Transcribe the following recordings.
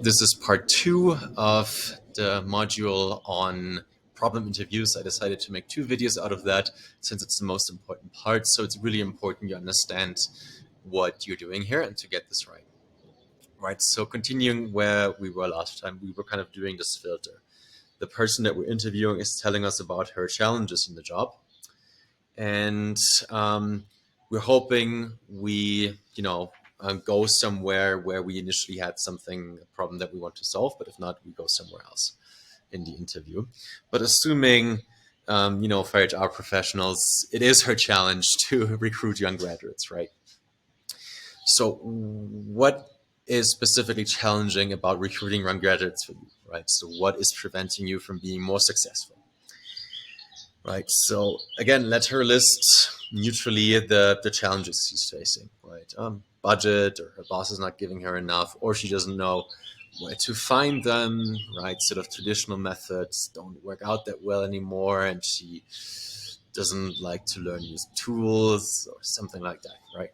This is part 2 of the module on problem interviews. I decided to make 2 videos out of that since it's the most important part. So it's really important you understand what you're doing here and to get this right. Right, so continuing where we were last time, we were kind of doing this filter. The person that we're interviewing is telling us about her challenges in the job. And we're hoping we, go somewhere where we initially had a problem that we want to solve, but if not, we go somewhere else in the interview. But assuming, for HR professionals, it is her challenge to recruit young graduates, right? So what is specifically challenging about recruiting young graduates for you, right? So what is preventing you from being more successful? Right. So again, let her list neutrally the challenges she's facing. Right. Budget, or her boss is not giving her enough, or she doesn't know where to find them. Right. Sort of traditional methods don't work out that well anymore, and she doesn't like to learn new tools or something like that. Right.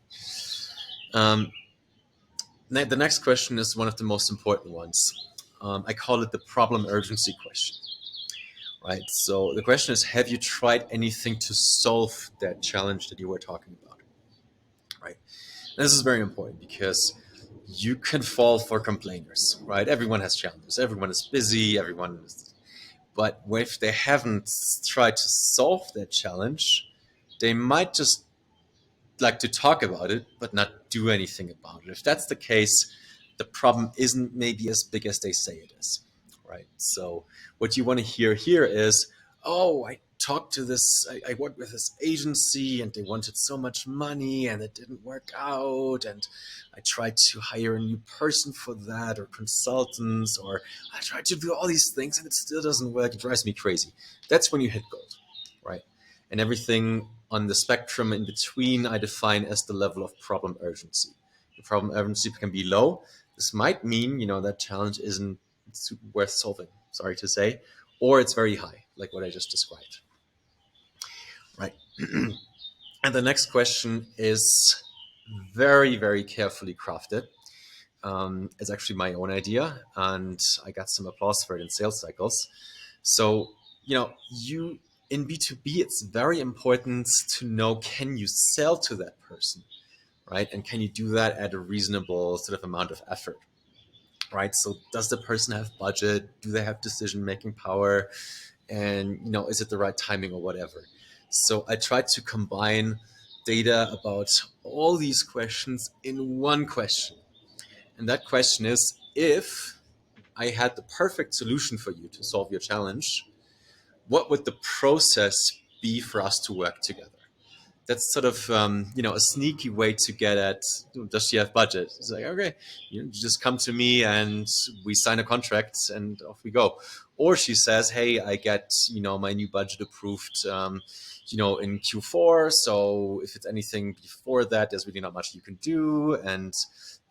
The next question is one of the most important ones. I call it the problem urgency question. Right. So the question is, have you tried anything to solve that challenge that you were talking about? Right. And this is very important because you can fall for complainers, right? Everyone has challenges. Everyone is busy. But if they haven't tried to solve that challenge, they might just like to talk about it, but not do anything about it. If that's the case, the problem isn't maybe as big as they say it is. Right. So what you want to hear here is, oh, I worked with this agency and they wanted so much money and it didn't work out. And I tried to hire a new person for that, or consultants, or I tried to do all these things and it still doesn't work. It drives me crazy. That's when you hit gold. Right. And everything on the spectrum in between, I define as the level of problem urgency. The problem urgency can be low. This might mean, that challenge isn't worth solving, sorry to say, or it's very high, like what I just described. Right. And the next question is very, very carefully crafted. It's actually my own idea, and I got some applause for it in sales cycles. So, you in B2B, it's very important to know, can you sell to that person, right? And can you do that at a reasonable sort of amount of effort? Right. So does the person have budget? Do they have decision-making power? And, is it the right timing or whatever? So I tried to combine data about all these questions in one question. And that question is, if I had the perfect solution for you to solve your challenge, what would the process be for us to work together? That's sort of a sneaky way to get at, does she have budget? It's like, okay, you just come to me and we sign a contract and off we go. Or she says, hey, I get my new budget approved in Q4, so if it's anything before that, there's really not much you can do, and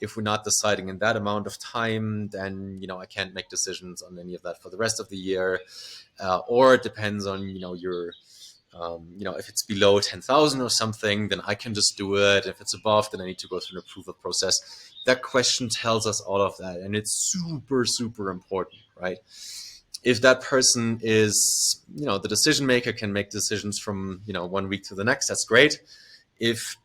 if we're not deciding in that amount of time, then I can't make decisions on any of that for the rest of the year. Or it depends on your if it's below 10,000 or something, then I can just do it. If it's above, then I need to go through an approval process. That question tells us all of that. And it's super, super important, right? If that person is, the decision maker, can make decisions from, 1 week to the next, that's great. If,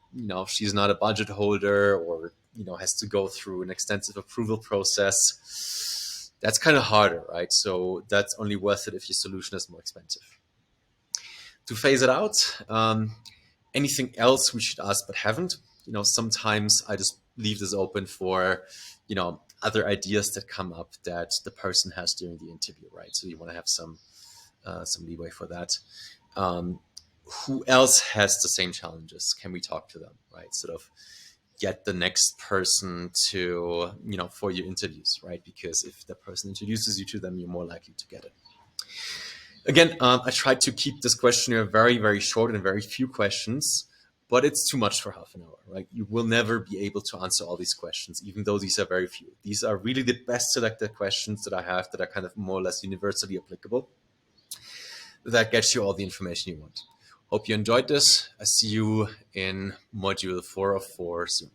she's not a budget holder, or, has to go through an extensive approval process, that's kind of harder, right? So that's only worth it if your solution is more expensive. To phase it out, anything else we should ask but haven't? Sometimes I just leave this open for, other ideas that come up that the person has during the interview, right? So you want to have some leeway for that. Who else has the same challenges? Can we talk to them, right? Sort of get the next person to, for your interviews, right? Because if the person introduces you to them, you're more likely to get it. Again, I tried to keep this questionnaire very, very short and very few questions, but it's too much for half an hour, right? You will never be able to answer all these questions, even though these are very few. These are really the best selected questions that I have that are kind of more or less universally applicable. That gets you all the information you want. Hope you enjoyed this. I see you in module 4 of 4 soon.